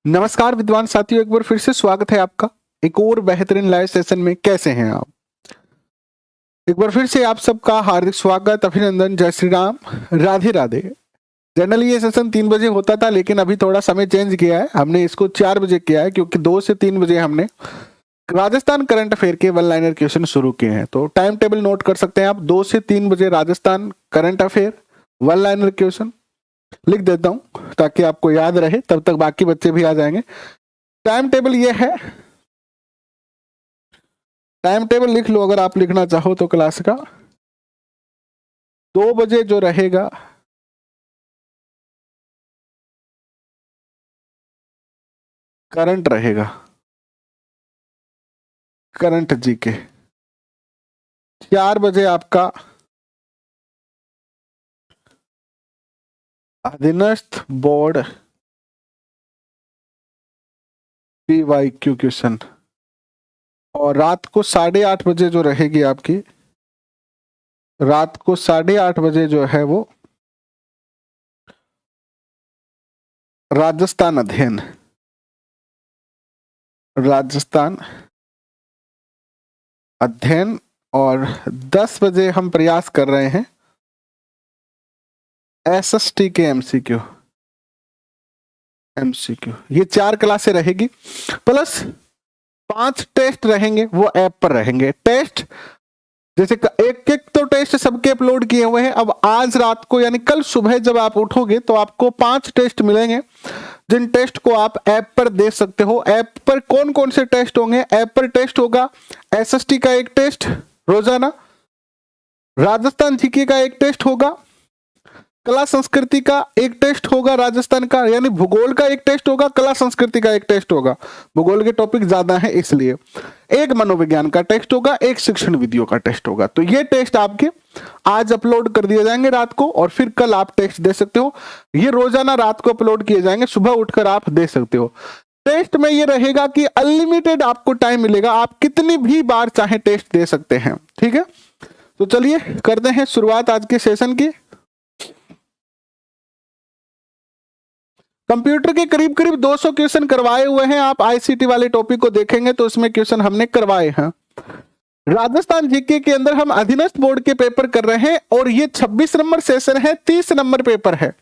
नमस्कार विद्वान साथियों, एक बार फिर से स्वागत है आपका एक और बेहतरीन लाइव सेशन में। कैसे हैं आप? एक बार फिर से आप सबका हार्दिक स्वागत, अभिनंदन, जय श्री राम, राधे राधे। जनरली ये सेशन 3 बजे होता था, लेकिन अभी थोड़ा समय चेंज किया है। हमने इसको 4 बजे किया है क्योंकि 2 से 3 बजे हमने राजस्थान करंट अफेयर के वन लाइनर क्वेश्चन शुरू किए हैं। तो टाइम टेबल नोट कर सकते हैं आप, 2 से 3 बजे Rajasthan current affair one liner question लिख देता हूं ताकि आपको याद रहे, तब तक बाकी बच्चे भी आ जाएंगे। टाइम टेबल ये है, टाइम टेबल लिख लो अगर आप लिखना चाहो तो। क्लास का 2 बजे जो रहेगा करंट रहेगा, करंट जीके। 4 बजे आपका अधीनस्थ बोर्ड PYQ क्वेश्चन, और रात को 8:30 बजे जो रहेगी आपकी, रात को 8:30 बजे जो है वो राजस्थान अध्ययन, राजस्थान अध्ययन। और 10 बजे हम प्रयास कर रहे हैं SST के MCQ। ये 4 क्लासें रहेगी, प्लस 5 टेस्ट रहेंगे, वो ऐप पर रहेंगे। टेस्ट जैसे एक एक तो टेस्ट सबके अपलोड किए हुए हैं। अब आज रात को यानी कल सुबह जब आप उठोगे तो आपको 5 टेस्ट मिलेंगे, जिन टेस्ट को आप ऐप पर दे सकते हो। ऐप पर कौन कौन से टेस्ट होंगे? ऐप पर टेस्ट होगा SST का एक टेस्ट रोजाना, राजस्थान जीके का एक टेस्ट होगा, कला संस्कृति का एक टेस्ट होगा राजस्थान का, यानी भूगोल का एक टेस्ट होगा, कला संस्कृति का एक टेस्ट होगा, भूगोल के टॉपिक ज्यादा है इसलिए। एक मनोविज्ञान का टेस्ट होगा, एक शिक्षण विधियों का टेस्ट होगा। तो ये टेस्ट आपके आज अपलोड कर दिए जाएंगे रात को, और फिर कल आप टेस्ट दे सकते हो। ये रोजाना रात को अपलोड किए जाएंगे, सुबह उठकर आप दे सकते हो। टेस्ट में ये रहेगा कि अनलिमिटेड आपको टाइम मिलेगा, आप कितनी भी बार चाहे टेस्ट दे सकते हैं। ठीक है, तो चलिए करते हैं शुरुआत आज के सेशन की। कंप्यूटर के करीब करीब 200 क्वेश्चन करवाए हुए हैं। आप ICT वाले टॉपिक को देखेंगे तो इसमें क्वेश्चन हमने करवाए हैं। राजस्थान जीके के अंदर हम अधीनस्थ बोर्ड के पेपर कर रहे हैं, और ये 26 नंबर सेशन है, 30 नंबर पेपर है,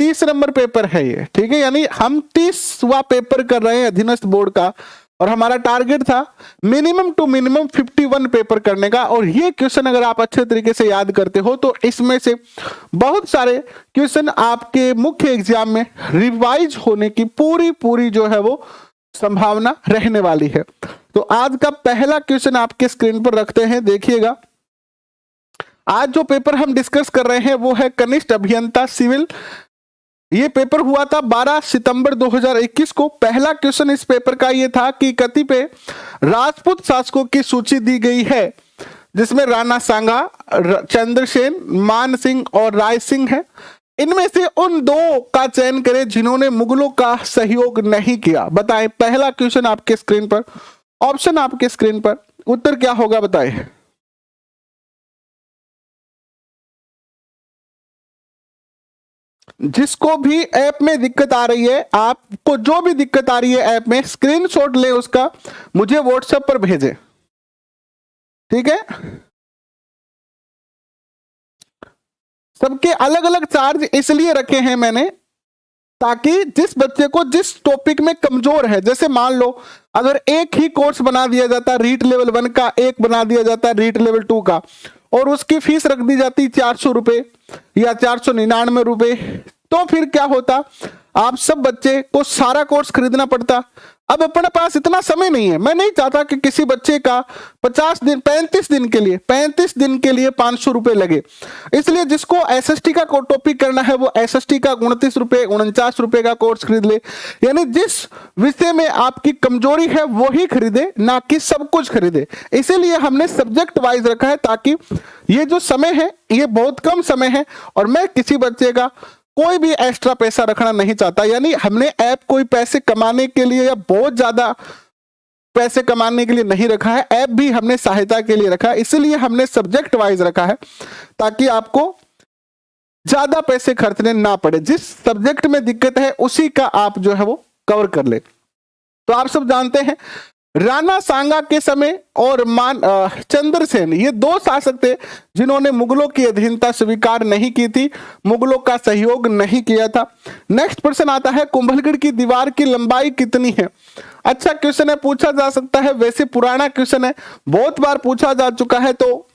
30 नंबर पेपर है ये। ठीक है, यानी हम 30वां पेपर कर रहे हैं अधीनस्थ बोर्ड का, और हमारा टारगेट था मिनिमम टू मिनिमम 51 पेपर करने का। और ये क्वेश्चन अगर आप अच्छे तरीके से याद करते हो तो इसमें से बहुत सारे क्वेश्चन आपके मुख्य एग्जाम में रिवाइज होने की पूरी जो है वो संभावना रहने वाली है। तो आज का पहला क्वेश्चन आपके स्क्रीन पर रखते हैं, देखिएगा। आज जो पेपर हम डिस्कस कर रहे हैं वो है कनिष्ठ अभियंता सिविल। ये पेपर हुआ था 12 सितंबर 2021 को। पहला क्वेश्चन इस पेपर का ये था कि कतिपय राजपूत शासकों की सूची दी गई है, जिसमें राणा सांगा, चंद्रसेन, मान सिंह और राय सिंह है। इनमें से उन 2 का चयन करें जिन्होंने मुगलों का सहयोग नहीं किया। बताएं, पहला क्वेश्चन आपके स्क्रीन पर, ऑप्शन आपके स्क्रीन पर, उत्तर क्या होगा बताएं। जिसको भी ऐप में दिक्कत आ रही है, आपको जो भी दिक्कत आ रही है ऐप में, स्क्रीनशॉट ले उसका, मुझे व्हाट्सएप पर भेजें। ठीक है, सबके अलग अलग चार्ज इसलिए रखे हैं मैंने, ताकि जिस बच्चे को जिस टॉपिक में कमजोर है, जैसे मान लो अगर एक ही कोर्स बना दिया जाता, रीट लेवल 1 का एक बना दिया जाता, रीट लेवल 2 का, और उसकी फीस रख दी जाती 400 रुपए या 499 रुपए, तो फिर क्या होता, आप सब बच्चे को सारा कोर्स खरीदना पड़ता। अब अपने पास इतना समय नहीं है। मैं नहीं चाहता कि किसी बच्चे का 35 दिन के लिए 500 रुपए लगे। इसलिए जिसको SST का टॉपिक करना है वो SST का 29 रुपए 49 रुपए का कोर्स खरीद ले। यानी जिस विषय में आपकी कमजोरी है वो ही खरीदे, ना कि सब कुछ खरीदे। इसीलिए हमने सब्जेक्ट वाइज रखा है, ताकि ये जो समय है ये बहुत कम समय है, और मैं किसी बच्चे का कोई भी एक्स्ट्रा पैसा रखना नहीं चाहता। यानी हमने ऐप कोई पैसे कमाने के लिए या बहुत ज्यादा पैसे कमाने के लिए नहीं रखा है, ऐप भी हमने सहायता के लिए रखा है। इसलिए हमने सब्जेक्ट वाइज रखा है, ताकि आपको ज्यादा पैसे खर्चने ना पड़े, जिस सब्जेक्ट में दिक्कत है उसी का आप जो है वो कवर कर ले। तो आप सब जानते हैं राणा सांगा के समय और चंद्रसेन, ये दो शासक थे जिन्होंने मुगलों की अधीनता स्वीकार नहीं की थी, मुगलों का सहयोग नहीं किया था। नेक्स्ट प्रश्न आता है कुंभलगढ़ की दीवार की लंबाई कितनी है? अच्छा क्वेश्चन है, पूछा जा सकता है, वैसे पुराना क्वेश्चन है, बहुत बार पूछा जा चुका है, तो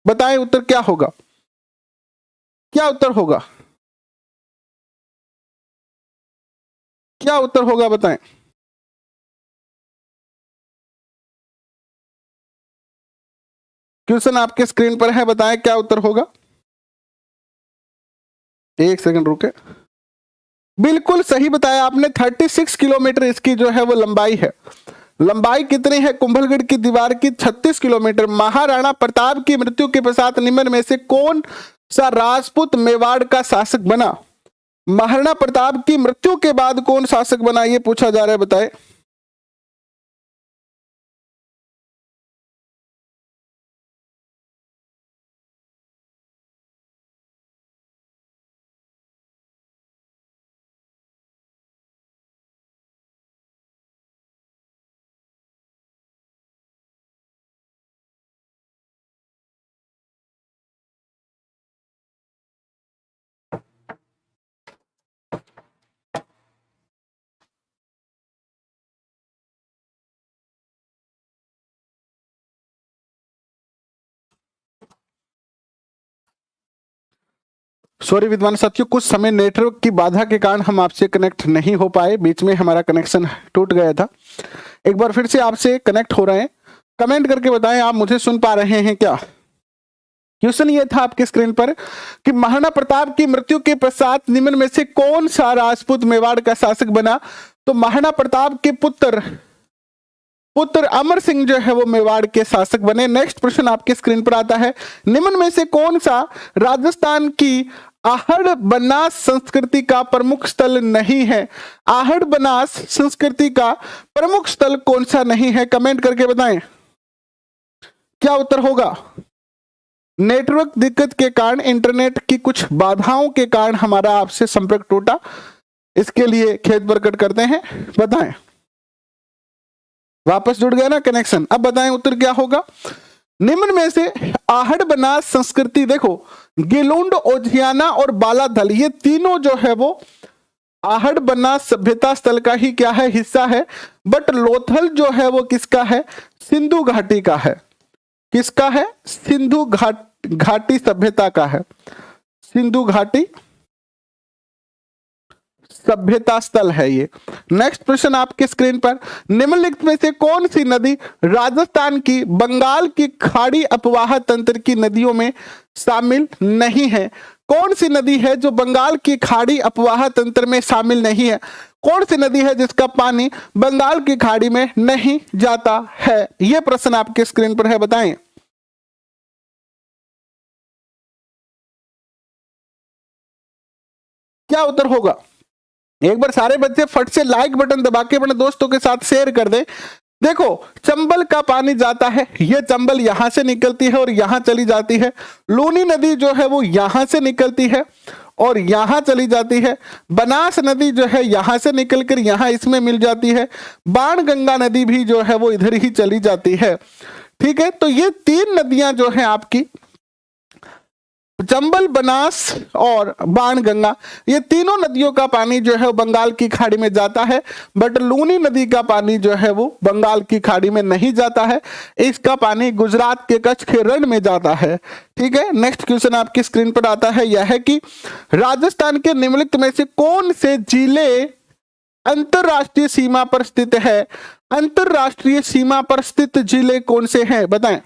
बताएं उत्तर क्या होगा, क्या उत्तर होगा, क्या उत्तर होगा बताएं। क्वेश्चन आपके स्क्रीन पर है, बताएं क्या उत्तर होगा। एक सेकंड रुके, बिल्कुल सही बताया आपने, 36 किलोमीटर इसकी जो है वो लंबाई है। लंबाई कितनी है कुंभलगढ़ की दीवार की? 36 किलोमीटर। महाराणा प्रताप की मृत्यु के पश्चात निम्न में से कौन सा राजपूत मेवाड़ का शासक बना? महाराणा प्रताप की मृत्यु के बाद कौन शासक बना, ये पूछा जा रहा है, बताएं। सॉरी विद्वान साथियों, कुछ समय नेटवर्क की बाधा के कारण हम आपसे कनेक्ट नहीं हो पाए, बीच में हमारा कनेक्शन टूट गया था। एक बार फिर से आपसे कनेक्ट हो रहे हैं, कमेंट करके बताएं आप मुझे सुन पा रहे हैं क्या। क्वेश्चन ये था आपके स्क्रीन पर कि महाराणा प्रताप की मृत्यु के पश्चात निम्न में से कौन सा राजपूत मेवाड़ का शासक बना? तो महाराणा प्रताप के पुत्र अमर सिंह जो है वो मेवाड़ के शासक बने। नेक्स्ट प्रश्न आपके स्क्रीन पर आता है, निम्न में से कौन सा राजस्थान की आहड़ बनास संस्कृति का प्रमुख स्थल नहीं है? आहड़ बनास संस्कृति का प्रमुख स्थल कौन सा नहीं है? कमेंट करके बताएं क्या उत्तर होगा। नेटवर्क दिक्कत के कारण, इंटरनेट की कुछ बाधाओं के कारण हमारा आपसे संपर्क टूटा, इसके लिए खेद प्रकट करते हैं। बताएं, वापस जुड़ गया ना कनेक्शन। अब बताएं उत्तर क्या होगा। निम्न में से आहड़ बनास संस्कृति, देखो गिलुंड, ओझियाना और बालाधल, ये तीनों जो है वो आहड़ बनास सभ्यता स्थल का ही क्या है, हिस्सा है। बट लोथल जो है वो किसका है? सिंधु घाटी का है। किसका है? सिंधु घाटी सभ्यता का है। सिंधु घाटी सभ्यता स्थल है ये। नेक्स्ट प्रश्न आपके स्क्रीन पर, निम्नलिखित में से कौन सी नदी राजस्थान की बंगाल की खाड़ी अपवाह तंत्र की नदियों में शामिल नहीं है? कौन सी नदी है जो बंगाल की खाड़ी अपवाह तंत्र में शामिल नहीं है? कौन सी नदी है जिसका पानी बंगाल की खाड़ी में नहीं जाता है? यह प्रश्न आपके स्क्रीन पर है, बताएं। क्या उत्तर होगा? एक बार सारे बच्चे फट से लाइक बटन दबा के अपने दोस्तों के साथ शेयर कर दें। देखो चंबल का पानी जाता है, ये चंबल यहां से निकलती है और यहां चली जाती है। लूनी नदी जो है वो यहां से निकलती है और यहां चली जाती है। बनास नदी जो है यहां से निकलकर यहां इसमें मिल जाती है। बाण गंगा नदी भी जो है वो इधर ही चली जाती है। ठीक है, तो ये तीन नदियां जो है आपकी, चंबल, बनास और बाण गंगा, ये तीनों नदियों का पानी जो है वो बंगाल की खाड़ी में जाता है। बट लूनी नदी का पानी जो है वो बंगाल की खाड़ी में नहीं जाता है, इसका पानी गुजरात के कच्छ के रण में जाता है। ठीक है, नेक्स्ट क्वेश्चन आपकी स्क्रीन पर आता है, यह है कि राजस्थान के निम्नलिखित में से कौन से जिले अंतरराष्ट्रीय सीमा पर स्थित है? अंतरराष्ट्रीय सीमा पर स्थित जिले कौन से हैं, बताएं।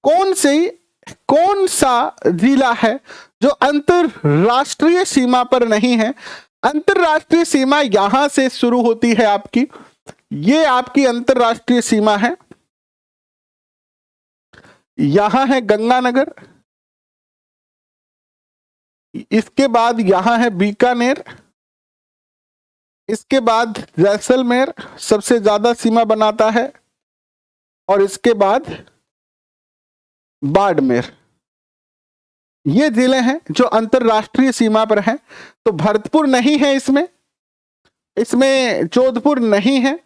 कौन सा जिला है जो अंतरराष्ट्रीय सीमा पर नहीं है? अंतरराष्ट्रीय सीमा यहां से शुरू होती है आपकी, ये आपकी अंतरराष्ट्रीय सीमा है। यहां है गंगानगर, इसके बाद यहां है बीकानेर, इसके बाद जैसलमेर सबसे ज्यादा सीमा बनाता है, और इसके बाद बाड़मेर। ये जिले हैं जो अंतरराष्ट्रीय सीमा पर हैं। तो भरतपुर नहीं है इसमें, इसमें जोधपुर नहीं है,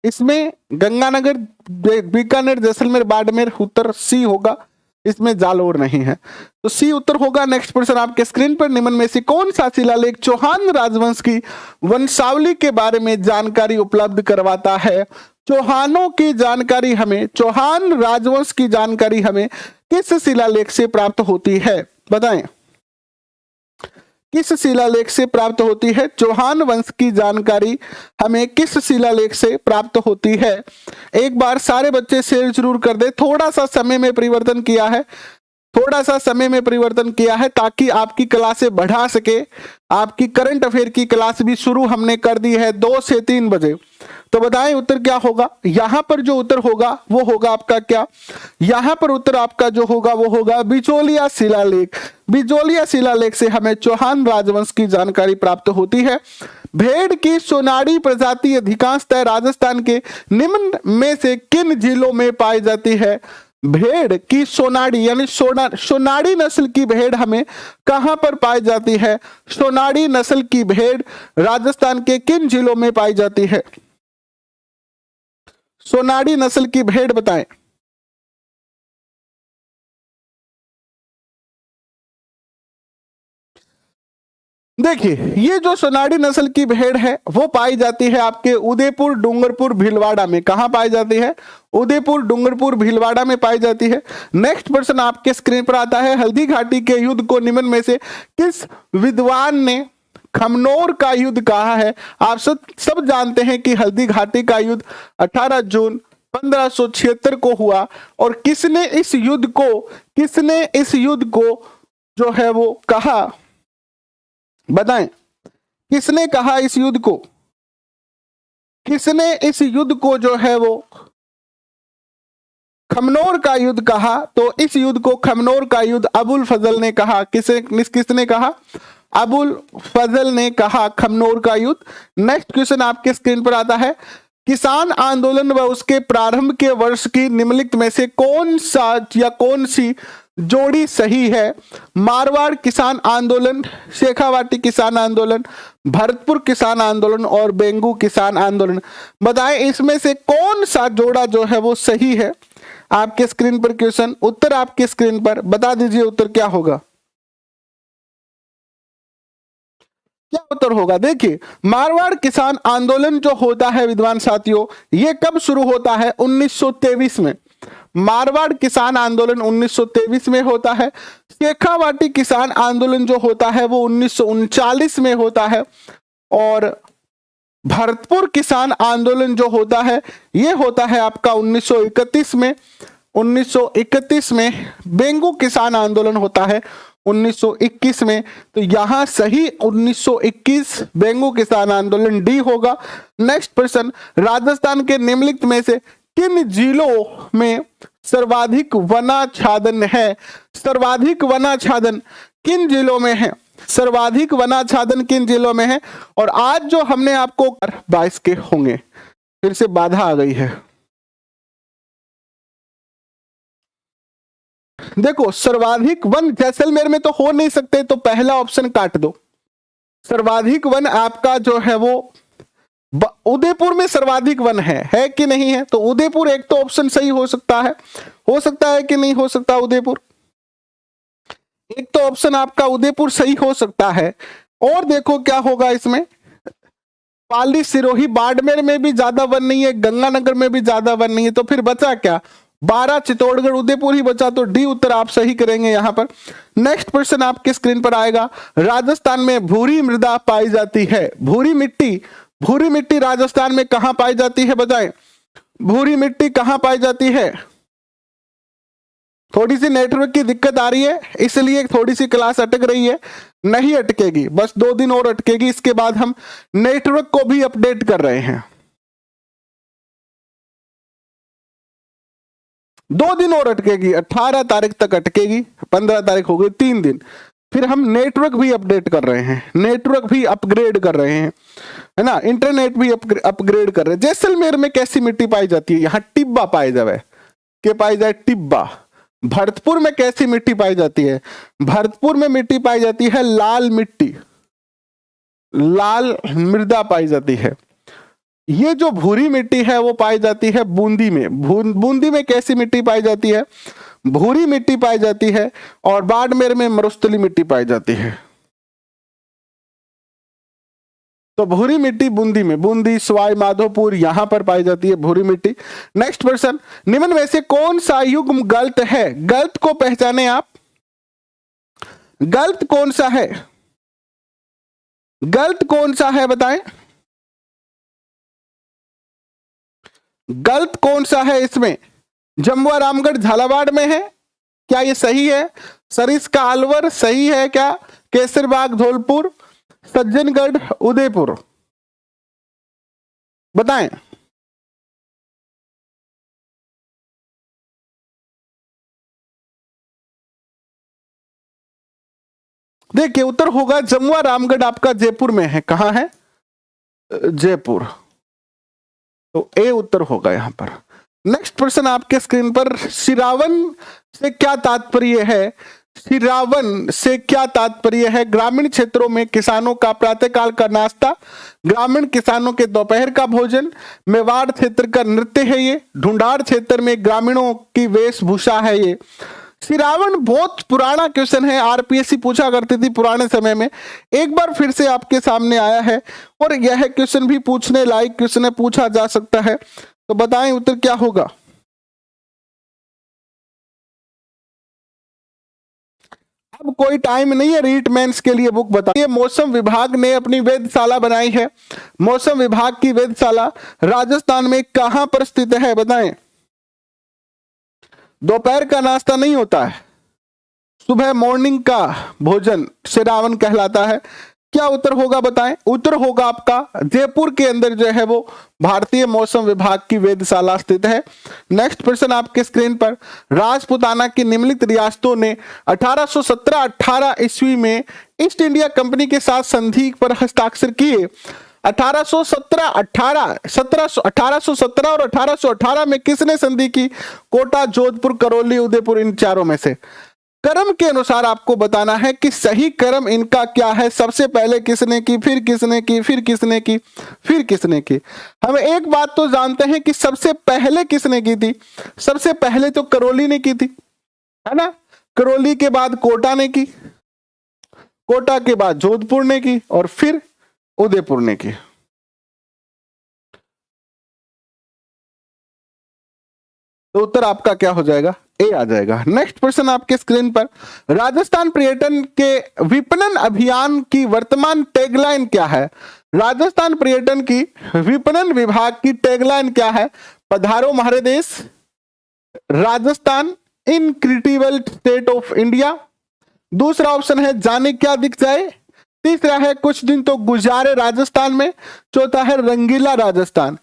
इसमें गंगानगर, बीकानेर, जैसलमेर, बाड़मेर, उत्तर सी होगा, इसमें जालोर नहीं है, तो सी उत्तर होगा। नेक्स्ट प्रश्न आपके स्क्रीन पर, निम्न में से कौन सा शिलालेख चौहान राजवंश की वंशावली के बारे में जानकारी उपलब्ध करवाता है? चौहानों की जानकारी हमें, चौहान राजवंश की जानकारी हमें किस शिलालेख से प्राप्त होती है? बताएं, किस शिलालेख से प्राप्त होती है? चौहान वंश की जानकारी हमें किस शिलालेख से प्राप्त होती है? एक बार सारे बच्चे शेयर जरूर कर दे। थोड़ा सा समय में परिवर्तन किया है, थोड़ा सा समय में परिवर्तन किया है ताकि आपकी क्लासें बढ़ा सके। आपकी करंट अफेयर की क्लास भी शुरू हमने कर दी है 2 से 3 बजे। तो बताएं उत्तर क्या होगा? यहां पर जो उत्तर होगा वो होगा आपका क्या? यहां पर उत्तर आपका जो होगा वो होगा बिचौलिया शिलालेख। बिचौलिया शिलालेख से हमें चौहान राजवंश की जानकारी प्राप्त होती है। भेड़ की सोनाड़ी प्रजाति अधिकांशतः राजस्थान के निम्न में से किन जिलों में पाई जाती है? भेड़ की सोनाड़ी यानी सोनाड़ी नस्ल की भेड़ हमें कहां पर पाई जाती है? सोनाड़ी नस्ल की भेड़ राजस्थान के किन जिलों में पाई जाती है? सोनाड़ी नस्ल की भेड़ बताएं। देखिए, ये जो सोनाड़ी नस्ल की भेड़ है वो पाई जाती है आपके उदयपुर, डूंगरपुर, भीलवाड़ा में। कहां पाई जाती है? उदयपुर, डूंगरपुर, भीलवाड़ा में पाई जाती है। नेक्स्ट प्रश्न आपके स्क्रीन पर आता है, हल्दी घाटी के युद्ध को निम्न में से किस विद्वान ने खमनोर का युद्ध कहा है? आप सब जानते हैं कि हल्दी घाटी का युद्ध 18 जून 1576 को हुआ, और किसने इस युद्ध को जो है वो कहा? बताएं, किसने कहा इस युद्ध को? किसने इस युद्ध को जो है वो खमनोर का युद्ध कहा? तो इस युद्ध को खमनोर का युद्ध अबुल फजल ने कहा। किसने कहा? अबुल फजल ने कहा खमनोर का युद्ध। नेक्स्ट क्वेश्चन आपके स्क्रीन पर आता है, किसान आंदोलन व उसके प्रारंभ के वर्ष की निम्नलिखित में से कौन सी जोड़ी सही है? मारवाड़ किसान आंदोलन, शेखावाटी किसान आंदोलन, भरतपुर किसान आंदोलन और बेंगू किसान आंदोलन। बताएं इसमें से कौन सा जोड़ा जो है वो सही है? आपके स्क्रीन पर क्वेश्चन, उत्तर आपके स्क्रीन पर, बता दीजिए उत्तर क्या होगा? क्या उत्तर होगा? देखिए, मारवाड़ किसान आंदोलन जो होता है विद्वान साथियों, ये कब शुरू होता है? 1923 में। मारवाड़ किसान आंदोलन 1923 में होता है। शेखावाटी किसान आंदोलन जो होता है वो 1939 में होता है, और भरतपुर किसान आंदोलन जो होता है ये होता है आपका 1931 में। 1931 में बेंगू किसान आंदोलन होता है 1921 में। तो यहां सही 1921 बेंगू किसान आंदोलन डी होगा। नेक्स्ट प्रश्न, राजस्थान के निम्नलिखित में से किन जिलों में सर्वाधिक वनाच्छादन है? सर्वाधिक वनाच्छादन किन जिलों में है? सर्वाधिक वनाच्छादन किन जिलों में है? और आज जो हमने आपको 22 के होंगे, फिर से बाधा आ गई है। देखो, सर्वाधिक वन जैसलमेर में तो हो नहीं सकते, तो पहला ऑप्शन काट दो। सर्वाधिक वन आपका जो है वो उदयपुर में सर्वाधिक वन है कि नहीं है? तो उदयपुर एक तो ऑप्शन सही हो सकता है कि नहीं हो सकता? उदयपुर एक तो ऑप्शन आपका उदयपुर सही हो सकता है। और देखो क्या होगा इसमें, पाली, सिरोही, बाड़मेर में भी ज्यादा वन नहीं है, गंगानगर में भी ज्यादा वन नहीं है, तो फिर बचा क्या? 12, चित्तौड़गढ़, उदयपुर ही बचा। तो डी उत्तर आप सही करेंगे यहां पर। नेक्स्ट क्वेश्चन आपके स्क्रीन पर आएगा, राजस्थान में भूरी मृदा पाई जाती है। भूरी मिट्टी राजस्थान में कहां पाई जाती है? बताएं, भूरी मिट्टी कहां पाई जाती है? थोड़ी सी नेटवर्क की दिक्कत आ रही है, इसलिए थोड़ी सी क्लास अटक रही है। नहीं अटकेगी, बस 2 दिन और अटकेगी, इसके बाद हम नेटवर्क को भी अपडेट कर रहे हैं। 2 दिन और अटकेगी, 18 तारीख तक अटकेगी, 15 तारीख हो गई, 3 दिन। फिर हम नेटवर्क भी अपडेट कर रहे हैं, नेटवर्क भी अपग्रेड कर रहे हैं, है ना, इंटरनेट भी अपग्रेड कर रहे हैं। जैसलमेर में कैसी मिट्टी पाई जाती है? यहाँ टिब्बा पाई जावे, के पाई जाए टिब्बा। भरतपुर में कैसी मिट्टी पाई जाती है? भरतपुर में मिट्टी पाई जाती है लाल मिट्टी, लाल मृदा पाई जाती है। ये जो भूरी मिट्टी है वो पाई जाती है बूंदी में। बूंदी में कैसी मिट्टी पाई जाती है? भूरी मिट्टी पाई जाती है। और बाड़मेर में मरुस्थली मिट्टी पाई जाती है। तो भूरी मिट्टी बूंदी में, बूंदी, सवाई माधोपुर, यहां पर पाई जाती है भूरी मिट्टी। नेक्स्ट क्वेश्चन, निम्न में से कौन सा युग्म गलत है? गलत को पहचाने आप, गलत कौन सा है? गलत कौन सा है बताएं, गलत कौन सा है इसमें? जमुआ रामगढ़ झालावाड़ में है, क्या ये सही है? सरिस्का अलवर सही है क्या? केसरबाग धौलपुर, सज्जनगढ़ उदयपुर, बताएं। देखिए उत्तर होगा जमुआ रामगढ़ आपका जयपुर में है। कहां है? जयपुर। तो ए उत्तर होगा यहां पर। नेक्स्ट प्रश्न आपके स्क्रीन पर, सिरावन से क्या तात्पर्य है? सिरावन से क्या तात्पर्य है? ग्रामीण क्षेत्रों में किसानों का प्रातःकाल का नाश्ता, ग्रामीण किसानों के दोपहर का भोजन, मेवाड़ क्षेत्र का नृत्य है ये, ढूंढाड़ क्षेत्र में ग्रामीणों की वेशभूषा है ये। सिरावन बहुत पुराना क्वेश्चन है, आरपीएससी पूछा करती थी पुराने समय में, एक बार फिर से आपके सामने आया है और यह क्वेश्चन भी पूछने लायक क्वेश्चन है, पूछा जा सकता है। तो बताएं उत्तर क्या होगा? अब कोई टाइम नहीं है रीट मेंस के लिए बुक बताइए। मौसम विभाग ने अपनी वेधशाला बनाई है। मौसम विभाग की वेधशाला राजस्थान में कहां पर स्थित है बताएं। दोपहर का नाश्ता नहीं होता है, सुबह मॉर्निंग का भोजन सिरावन कहलाता है। क्या उत्तर होगा बताएं? उत्तर होगा आपका जयपुर के अंदर जो है वो भारतीय मौसम विभाग की वेधशाला स्थित है। नेक्स्ट प्रश्न आपके स्क्रीन पर, राजपुताना की निम्नलिखित रियासतों ने 1817-18 ईस्वी में ईस्ट इंडिया कंपनी के साथ संधि पर हस्ताक्षर किए। 1817 और 1818 में किसने संधि की? कोटा, जोधपुर, करौली, उदयपुर, इन चारों में से। क्रम के अनुसार आपको बताना है कि सही क्रम इनका क्या है। सबसे पहले किसने की, फिर किसने की, फिर किसने की, फिर किसने की। हम एक बात तो जानते हैं कि सबसे पहले किसने की थी? सबसे पहले तो करौली ने की थी, है ना। करौली के बाद कोटा ने की, कोटा के बाद जोधपुर ने की और फिर उदयपुर ने की। तो उत्तर आपका क्या हो जाएगा? ए आ जाएगा। नेक्स्ट क्वेश्चन आपके स्क्रीन पर, राजस्थान पर्यटन के विपणन अभियान की वर्तमान टैगलाइन क्या है? राजस्थान पर्यटन की विपणन विभाग की टैगलाइन क्या है? पधारो हमारे देश, Rajasthan, incredible state of India. दूसरा ऑप्शन है जाने क्या दिख जाए। तीसरा है कुछ दिन तो गुजारे राजस्थान में। चौथा है रंगीला राजस्थान।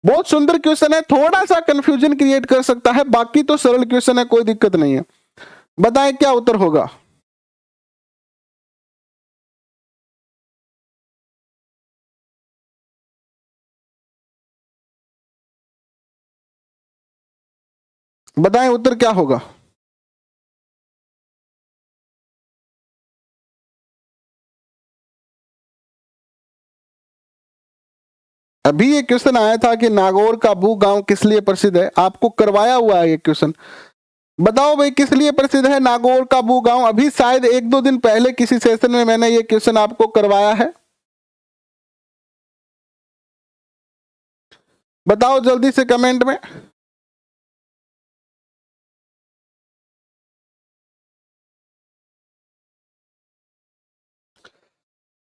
बहुत सुंदर क्वेश्चन है, थोड़ा सा कंफ्यूजन क्रिएट कर सकता है, बाकी तो सरल क्वेश्चन है, कोई दिक्कत नहीं है। बताएं क्या उत्तर होगा? बताएं उत्तर क्या होगा? अभी ये क्वेश्चन आया था कि नागौर का बू गांव किस लिए प्रसिद्ध है। आपको करवाया हुआ है ये क्वेश्चन, बताओ भाई किस लिए प्रसिद्ध है नागौर का बू गांव। अभी शायद 1-2 दिन पहले किसी सेशन में मैंने ये क्वेश्चन आपको करवाया है। बताओ जल्दी से कमेंट में।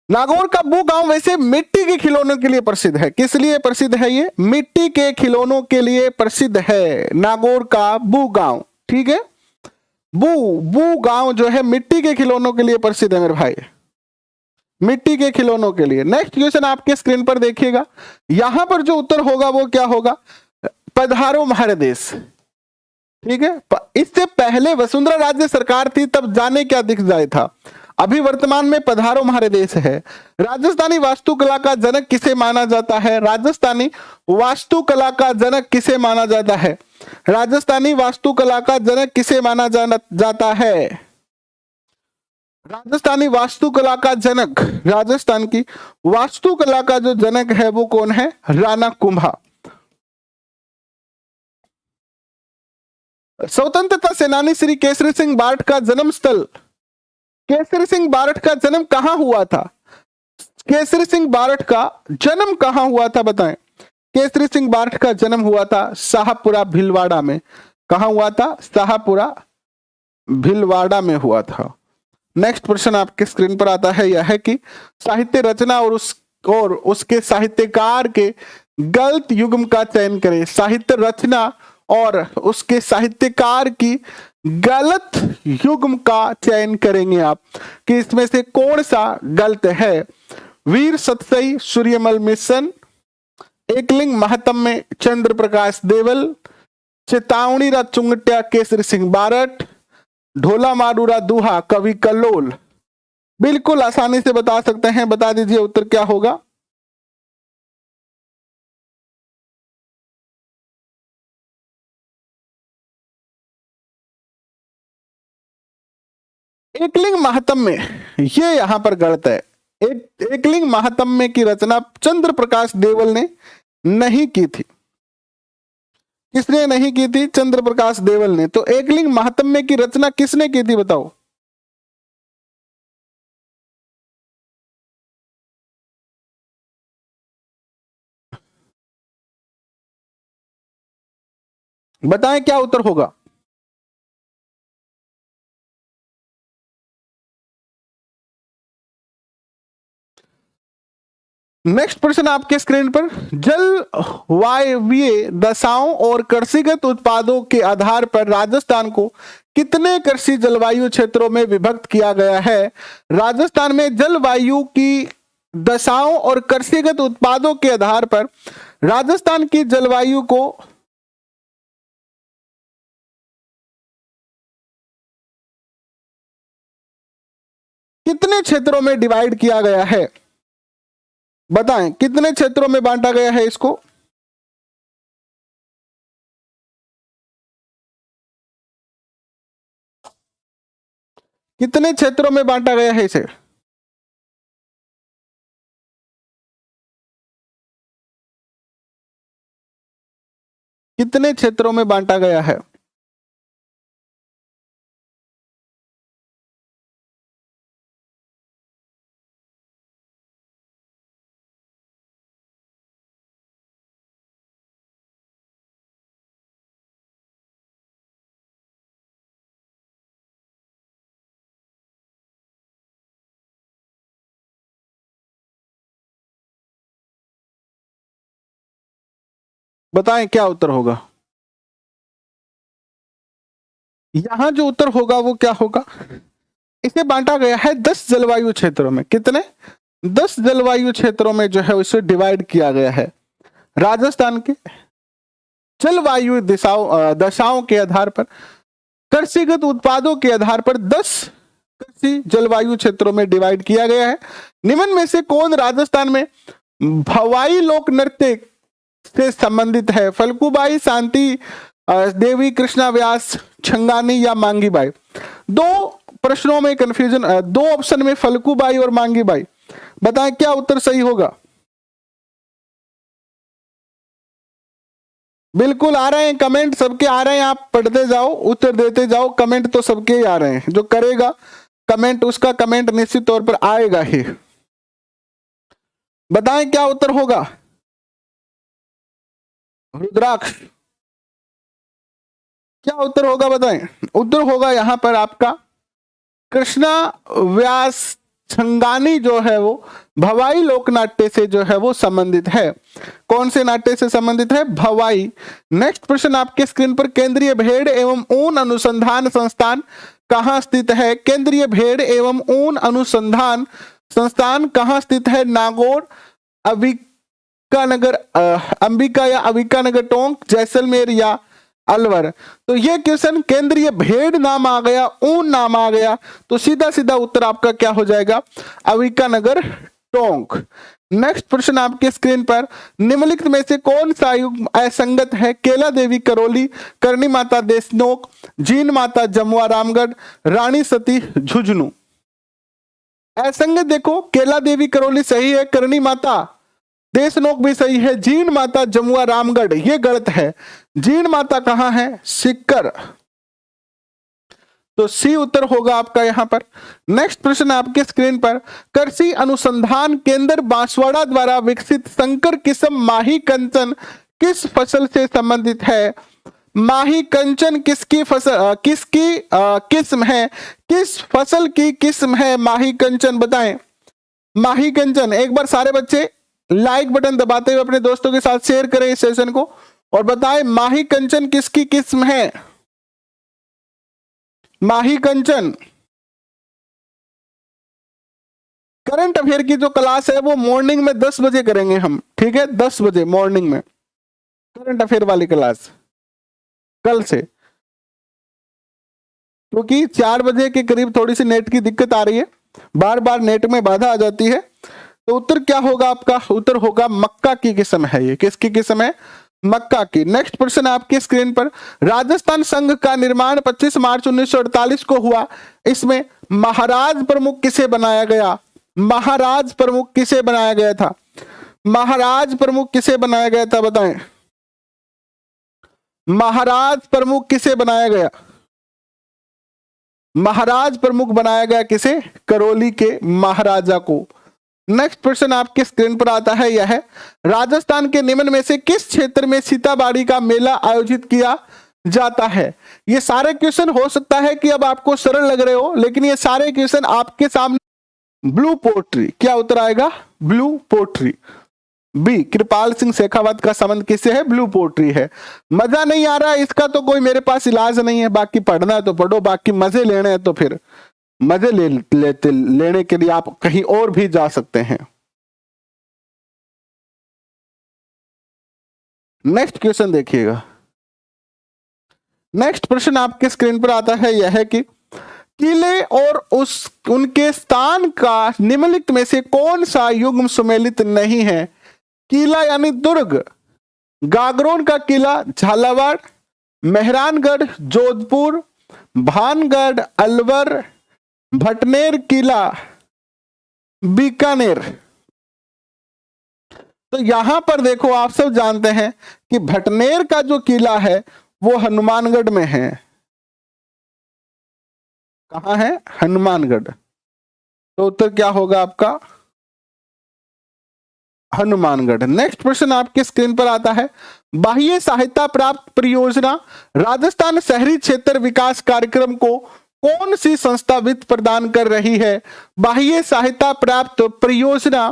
नागौर का बू गांव वैसे मिट्टी के खिलौनों के लिए प्रसिद्ध है। किस लिए प्रसिद्ध है? ये मिट्टी के खिलौनों के लिए प्रसिद्ध है नागौर का बू गांव। ठीक है, बू गांव जो है मिट्टी के खिलौनों के लिए प्रसिद्ध है मेरे भाई, मिट्टी के खिलौनों के लिए। नेक्स्ट क्वेश्चन आपके स्क्रीन पर देखिएगा, यहां पर जो उत्तर होगा वो क्या होगा? पधारो हमारे देश। ठीक है, इससे पहले वसुंधरा राज्य सरकार थी, तब जाने क्या दिख जाए था। अभी वर्तमान में पधारो हमारे देश है। राजस्थानी वास्तुकला का जनक किसे माना जाता है? राजस्थानी वास्तुकला का जनक किसे माना जाता है? राजस्थानी वास्तुकला का जनक किसे माना जाता है? राजस्थानी वास्तुकला का जनक, राजस्थान की वास्तुकला का जो जनक है वो कौन है? राणा कुंभा। स्वतंत्रता सेनानी श्री केसरी सिंह बार्ट का जन्म स्थल, केसरी सिंह बार्ट का जन्म कहां हुआ था? केसरी सिंह बार्ट का जन्म कहां हुआ था बताएं? केसरी सिंह बार्ट का जन्म हुआ था शाहपुरा भीलवाड़ा में। कहां हुआ था? शाहपुरा भीलवाड़ा में हुआ था। नेक्स्ट प्रश्न आपके स्क्रीन पर आता है, यह है कि साहित्य रचना और उसके साहित्यकार के गलत युग्म का चयन करें। साहित्य रचना और उसके साहित्यकार की गलत युग्म का चयन करेंगे आप कि इसमें से कौन सा गलत है। वीर सतसई सूर्यमल मिशन, एकलिंग महात्म्य चंद्र प्रकाश देवल, चेतावनी रा चुंगट्या केसरी सिंह बारट, ढोला मारूरा दुहा कवि कल्लोल। बिल्कुल आसानी से बता सकते हैं, बता दीजिए उत्तर क्या होगा। एकलिंग महात्म्य, ये यहां पर गलत है। एकलिंग महात्म्य की रचना चंद्र प्रकाश देवल ने नहीं की थी। किसने नहीं की थी? चंद्र प्रकाश देवल ने। तो एकलिंग महात्म्य की रचना किसने की थी बताओ? बताएं क्या उत्तर होगा। नेक्स्ट प्रश्न आपके स्क्रीन पर, जलवायवीय दशाओं और कृषिगत उत्पादों के आधार पर राजस्थान को कितने कृषि जलवायु क्षेत्रों में विभक्त किया गया है? राजस्थान में जलवायु की दशाओं और कृषिगत उत्पादों के आधार पर राजस्थान की जलवायु को कितने क्षेत्रों में डिवाइड किया गया है? बताएं कितने क्षेत्रों में बांटा गया है इसको? कितने क्षेत्रों में बांटा गया है इसे? कितने क्षेत्रों में बांटा गया है? बताएं क्या उत्तर होगा। यहां जो उत्तर होगा वो क्या होगा? इसे बांटा गया है 10 जलवायु क्षेत्रों में। कितने? 10 जलवायु क्षेत्रों में जो है इसे डिवाइड किया गया है। राजस्थान के जलवायु दशाओं के आधार पर, कृषिगत उत्पादों के आधार पर 10 कृषि जलवायु क्षेत्रों में डिवाइड किया गया है। निम्न में से कौन राजस्थान में भवाई लोक नृत्य से संबंधित है? फल्गुबाई, शांति देवी, कृष्णा व्यास, छंगानी या मांगीबाई? दो प्रश्नों में कंफ्यूजन, दो ऑप्शन में फल्गुबाई और मांगीबाई। बताएं क्या उत्तर सही होगा। बिल्कुल आ रहे हैं कमेंट, सबके आ रहे हैं, आप पढ़ते जाओ, उत्तर देते जाओ। कमेंट तो सबके ही आ रहे हैं। जो करेगा कमेंट उसका कमेंट निश्चित तौर पर आएगा ही। बताएं क्या उत्तर होगा। रुद्राक्ष क्या उत्तर होगा बताएं। उत्तर होगा यहां पर आपका कृष्णा व्यास छंगानी जो है वो भवाई लोक नाट्य से जो है वो संबंधित है। कौन से नाट्य से संबंधित है? भवाई। नेक्स्ट प्रश्न आपके स्क्रीन पर, केंद्रीय भेड़ एवं ऊन अनुसंधान संस्थान कहां स्थित है? केंद्रीय भेड़ एवं ऊन अनुसंधान संस्थान कहां स्थित है? नागौर, अविकानगर, अंबिका या अविकानगर टोंक, जैसलमेर या अलवर। तो ये क्वेश्चन केंद्रीय भेड़ नाम आ गया, ऊन नाम आ गया, तो सीधा सीधा उत्तर आपका क्या हो जाएगा, अविकानगर टोंक। नेक्स्ट प्रश्न आपके स्क्रीन पर, निम्नलिखित में से कौन सा युग्म असंगत है, केला देवी करौली, करणी माता देशनोक, जीन माता जमुआ रामगढ़, रानी सती झुंझुनू। असंगत देखो, केला देवी करौली सही है, करणी माता देशनोक भी सही है, जीन माता जमुआ रामगढ़ ये गलत है। जीन माता कहां है, सिक्कर, तो सी उत्तर होगा आपका यहां पर। नेक्स्ट प्रश्न आपके स्क्रीन पर, कृषि अनुसंधान केंद्र बांसवाड़ा द्वारा विकसित संकर किस्म माही कंचन किस फसल से संबंधित है। माही कंचन किसकी फसल, किसकी किस्म है, किस फसल की किस्म है माही कंचन, बताएं। माही कंचन, एक बार सारे बच्चे लाइक बटन दबाते हुए अपने दोस्तों के साथ शेयर करें इस सेशन को और बताएं माही कंचन किसकी किस्म है। माही कंचन। करंट अफेयर की जो क्लास है वो मॉर्निंग में 10 बजे करेंगे हम, ठीक है, 10 बजे मॉर्निंग में करंट अफेयर वाली क्लास कल से, क्योंकि 4 बजे के करीब थोड़ी सी नेट की दिक्कत आ रही है, बार बार नेट में बाधा आ जाती है। तो उत्तर क्या होगा आपका, उत्तर होगा मक्का की किस्म है, ये किसकी किस्म है, मक्का की। नेक्स्ट प्रश्न आपके स्क्रीन पर, राजस्थान संघ का निर्माण 25 मार्च 1948 को हुआ, इसमें महाराज प्रमुख किसे बनाया गया। महाराज प्रमुख किसे बनाया गया था, महाराज प्रमुख किसे बनाया गया था, बताएं। महाराज प्रमुख किसे बनाया गया, महाराज प्रमुख बनाया गया किसे, करौली के महाराजा को। नेक्स्ट प्रश्न आपके स्क्रीन पर आता है, यह है राजस्थान के निम्न में से किस क्षेत्र में सीताबाड़ी का मेला आयोजित किया जाता है। ये सारे क्वेश्चन हो सकता है कि अब आपको सरल लग रहे हो, लेकिन ये सारे क्वेश्चन आपके सामने ब्लू पोट्री, क्या उत्तर आएगा, ब्लू पोट्री। बी, कृपाल सिंह शेखावत का संबंध किससे है, ब्लू पोट्री है। मजा नहीं आ रहा है इसका तो कोई मेरे पास इलाज नहीं है, बाकी पढ़ना है तो पढ़ो, बाकी मजे लेने हैं तो फिर मजे लेने के लिए आप कहीं और भी जा सकते हैं। नेक्स्ट क्वेश्चन देखिएगा। नेक्स्ट प्रश्न आपके स्क्रीन पर आता है, यह है कि किले और उनके स्थान का निम्नलिखित में से कौन सा युग्म सुमेलित नहीं है। किला यानी दुर्ग, गागरोन का किला झालावाड़, मेहरानगढ़ जोधपुर, भानगढ़ अलवर, भटनेर किला बीकानेर। तो यहां पर देखो, आप सब जानते हैं कि भटनेर का जो किला है वो हनुमानगढ़ में है। कहां है, हनुमानगढ़। तो उत्तर क्या होगा आपका, हनुमानगढ़। नेक्स्ट प्रश्न आपके स्क्रीन पर आता है, बाह्य सहायता प्राप्त परियोजना राजस्थान शहरी क्षेत्र विकास कार्यक्रम को कौन सी संस्था वित्त प्रदान कर रही है। बाह्य सहायता प्राप्त परियोजना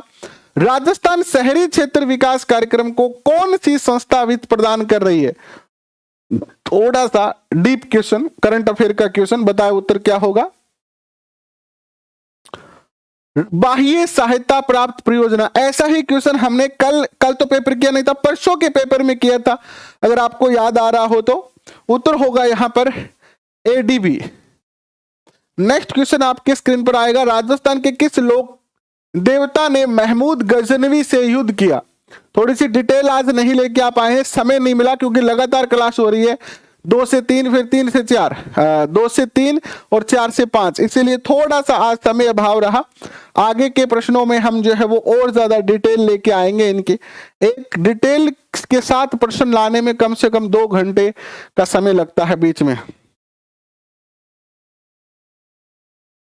राजस्थान शहरी क्षेत्र विकास कार्यक्रम को कौन सी संस्था वित्त प्रदान कर रही है। थोड़ा सा डीप क्वेश्चन, करंट अफेयर का क्वेश्चन, बताए उत्तर क्या होगा। बाह्य सहायता प्राप्त परियोजना, ऐसा ही क्वेश्चन हमने कल तो पेपर किया नहीं था, परसों के पेपर में किया था, अगर आपको याद आ रहा हो तो। उत्तर होगा यहां पर एडीबी। नेक्स्ट क्वेश्चन आपके स्क्रीन पर आएगा, राजस्थान के किस लोक देवता ने महमूद गजनवी से युद्ध किया। थोड़ी सी डिटेल आज नहीं लेके आप आए हैं, समय नहीं मिला क्योंकि लगातार क्लास हो रही है, 2 से 3 फिर 3 से 4, 2 से 3 और 4 से 5, इसीलिए थोड़ा सा आज समय अभाव रहा। आगे के प्रश्नों में हम जो है वो और ज्यादा डिटेल लेके आएंगे इनकी। एक डिटेल के साथ प्रश्न लाने में कम से कम 2 घंटे का समय लगता है बीच में।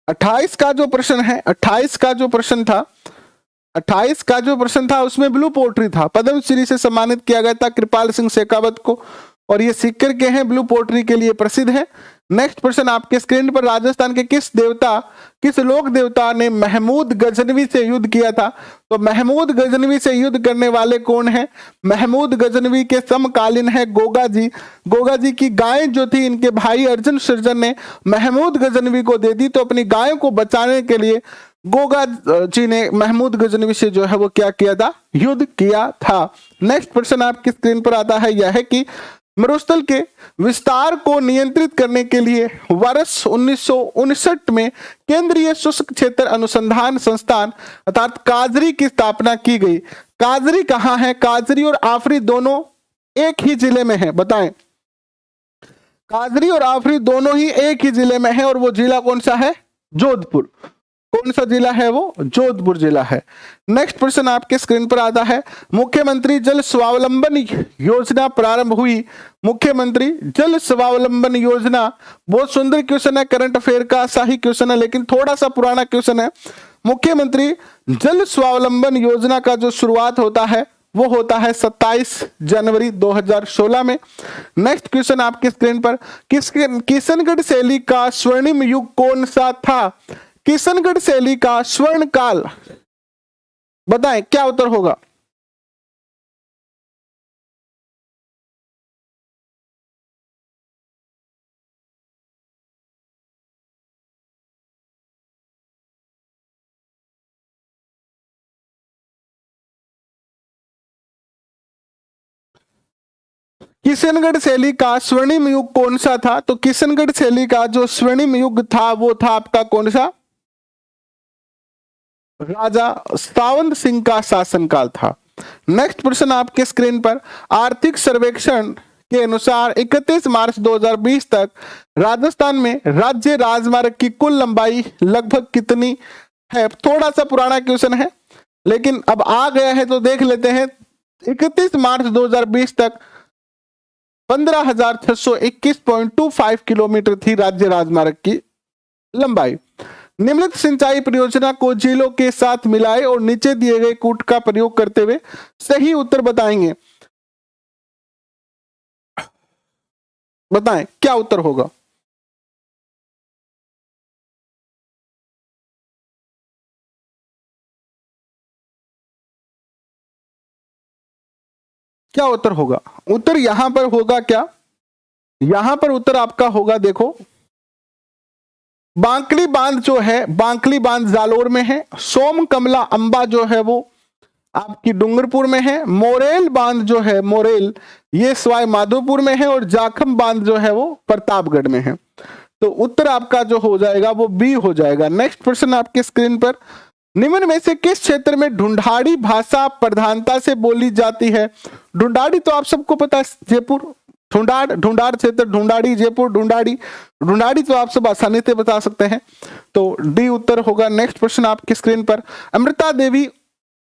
28 का जो प्रश्न है, 28 का जो प्रश्न था उसमें ब्लू पोट्री था। पद्मश्री से सम्मानित किया गया था कृपाल सिंह शेखावत को, और ये सीकर के हैं, ब्लू पोट्री के लिए प्रसिद्ध है। नेक्स्ट प्रश्न आपके स्क्रीन पर, राजस्थान के किस लोक देवता ने महमूद गजनवी से युद्ध किया था। तो महमूद गजनवी से युद्ध करने वाले कौन है, महमूद गजनवी के समकालीन है गोगा जी। गोगा जी की गाय जो थी इनके भाई अर्जुन सृजन ने महमूद गजनवी को दे दी, तो अपनी गायों को बचाने के लिए गोगा जी ने महमूद गजनवी से जो है वो क्या किया था, युद्ध किया था। नेक्स्ट प्रश्न आपकी स्क्रीन पर आता है, यह है कि मरुस्थल के विस्तार को नियंत्रित करने के लिए वर्ष 1959 में केंद्रीय शुष्क क्षेत्र अनुसंधान संस्थान अर्थात काजरी की स्थापना की गई। काजरी कहाँ है? काजरी और आफरी दोनों एक ही जिले में है। बताएं, काजरी और आफरी दोनों ही एक ही जिले में है और वो जिला कौन सा है? जोधपुर। कौन सा जिला है वो? जोधपुर जिला है। नेक्स्ट प्रश्न आपके स्क्रीन पर आता है, मुख्यमंत्री जल स्वावलंबन योजना प्रारंभ हुई। मुख्यमंत्री जल स्वावलंबन योजना, बहुत सुंदर क्वेश्चन है, करंट अफेयर का सही क्वेश्चन है, लेकिन थोड़ा सा पुराना क्वेश्चन है। मुख्यमंत्री जल स्वावलंबन योजना का जो शुरुआत होता है वो होता है 27 जनवरी 2016 में। नेक्स्ट क्वेश्चन आपके स्क्रीन पर, किशनगढ़ शैली का स्वर्णिम युग कौन सा था? किशनगढ़ शैली का स्वर्ण काल, बताएं क्या उत्तर होगा? किशनगढ़ शैली का स्वर्णिम युग कौन सा था? तो किशनगढ़ शैली का जो स्वर्णिम युग था वो था आपका कौन सा? राजा सावंत सिंह का शासनकाल था। नेक्स्ट प्रश्न आपके स्क्रीन पर, आर्थिक सर्वेक्षण के अनुसार 31 मार्च 2020 तक राजस्थान में राज्य राजमार्ग की कुल लंबाई लगभग कितनी है? थोड़ा सा पुराना क्वेश्चन है लेकिन अब आ गया है तो देख लेते हैं। 31 मार्च 2020 तक 15,621.25 किलोमीटर थी राज्य राजमार्ग की लंबाई। निम्नलिखित सिंचाई परियोजना को झीलों के साथ मिलाए और नीचे दिए गए कूट का प्रयोग करते हुए सही उत्तर बताएंगे। बताएं क्या उत्तर होगा? क्या उत्तर होगा? उत्तर यहां पर होगा क्या? यहां पर उत्तर आपका होगा, देखो, बांकड़ी बांध जो है, बांकड़ी बांध जालोर में है। सोम कमला अंबा जो है वो आपकी डूंगरपुर में है। मोरेल बांध जो है, मोरेल, ये सवाई माधोपुर में है और जाखम बांध जो है वो प्रतापगढ़ में है। तो उत्तर आपका जो हो जाएगा वो बी हो जाएगा। नेक्स्ट प्रश्न आपके स्क्रीन पर, निम्न में से किस क्षेत्र में ढूंढाड़ी भाषा प्रधानता से बोली जाती है? ढूंढाड़ी तो आप सबको पता है, जयपुर, ढूंढाड़ क्षेत्र, ढूंढाड़ी, जयपुर, ढूंढाड़ी तो आप सब आसानी से बता सकते हैं, तो डी उत्तर होगा। नेक्स्ट प्रश्न आपकी स्क्रीन पर, अमृता देवी,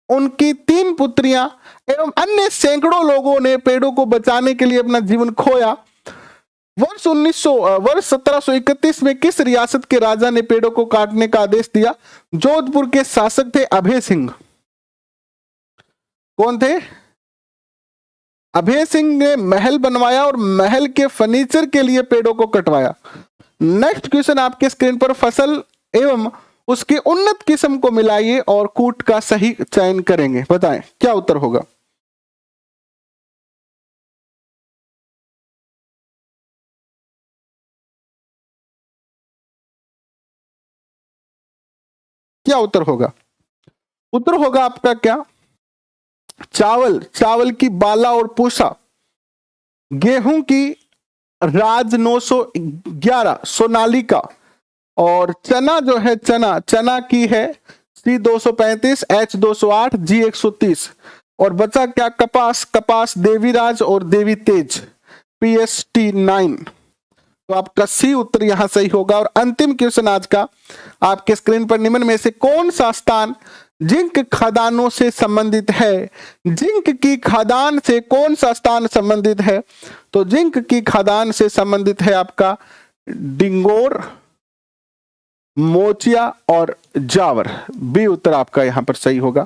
उनकी 3 पुत्रियां एवं अन्य सैकड़ों लोगों ने पेड़ों को बचाने के लिए अपना जीवन खोया। वर्ष 1731 में किस रियासत के राजा ने पेड़ों को काटने का आदेश दिया? जोधपुर के शासक थे अभय सिंह। कौन थे? अभय सिंह ने महल बनवाया और महल के फर्नीचर के लिए पेड़ों को कटवाया। नेक्स्ट क्वेश्चन आपके स्क्रीन पर, फसल एवं उसकी उन्नत किस्म को मिलाइए और कूट का सही चयन करेंगे। बताएं क्या उत्तर होगा? क्या उत्तर होगा? उत्तर होगा आपका क्या? चावल, चावल की बाला और पूसा। गेहूं की राज 911 सोनालिका। और चना जो है, चना की है C235, H208, G130। और बचा क्या? कपास देवीराज और देवी तेज PST9। तो आपका सी उत्तर यहां सही होगा। और अंतिम क्वेश्चन आज का आपके स्क्रीन पर, निम्न में से कौन सा स्थान जिंक खदानों से संबंधित है? जिंक की खदान से कौन सा स्थान संबंधित है? तो जिंक की खदान से संबंधित है आपका डिंगोर, मोचिया और जावर। बी उत्तर आपका यहां पर सही होगा।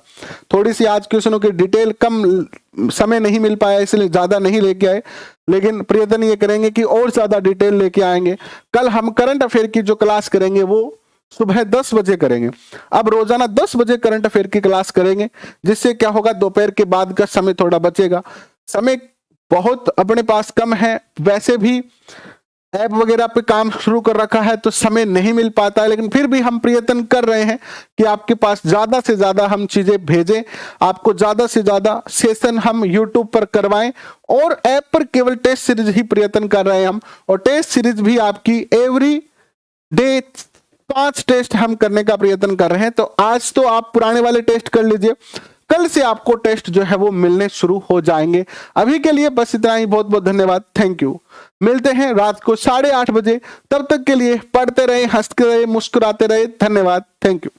थोड़ी सी आज क्वेश्चनों की डिटेल, कम समय नहीं मिल पाया इसलिए ज्यादा नहीं लेके आए, लेकिन प्रयत्न ये करेंगे कि और ज्यादा डिटेल लेके आएंगे। कल हम करंट अफेयर की जो क्लास करेंगे वो सुबह 10 बजे करेंगे। अब रोजाना 10 बजे करंट अफेयर की क्लास करेंगे, जिससे क्या होगा, दोपहर के बाद का समय थोड़ा बचेगा। समय बहुत अपने पास कम है, वैसे भी ऐप वगैरह पे काम शुरू कर रखा है तो समय नहीं मिल पाता है, लेकिन फिर भी हम प्रयत्न कर रहे हैं कि आपके पास ज्यादा से ज्यादा हम चीजें भेजें, आपको ज्यादा से ज्यादा सेशन हम यूट्यूब पर करवाएं, और ऐप पर केवल टेस्ट सीरीज ही प्रयत्न कर रहे हैं हम, और टेस्ट सीरीज भी आपकी एवरी डे 5 टेस्ट हम करने का प्रयत्न कर रहे हैं। तो आज तो आप पुराने वाले टेस्ट कर लीजिए, कल से आपको टेस्ट जो है वो मिलने शुरू हो जाएंगे। अभी के लिए बस इतना ही, बहुत बहुत धन्यवाद, थैंक यू। मिलते हैं रात को 8:30 बजे, तब तक के लिए पढ़ते रहे, हंसते रहे, मुस्कुराते रहे, धन्यवाद, थैंक यू।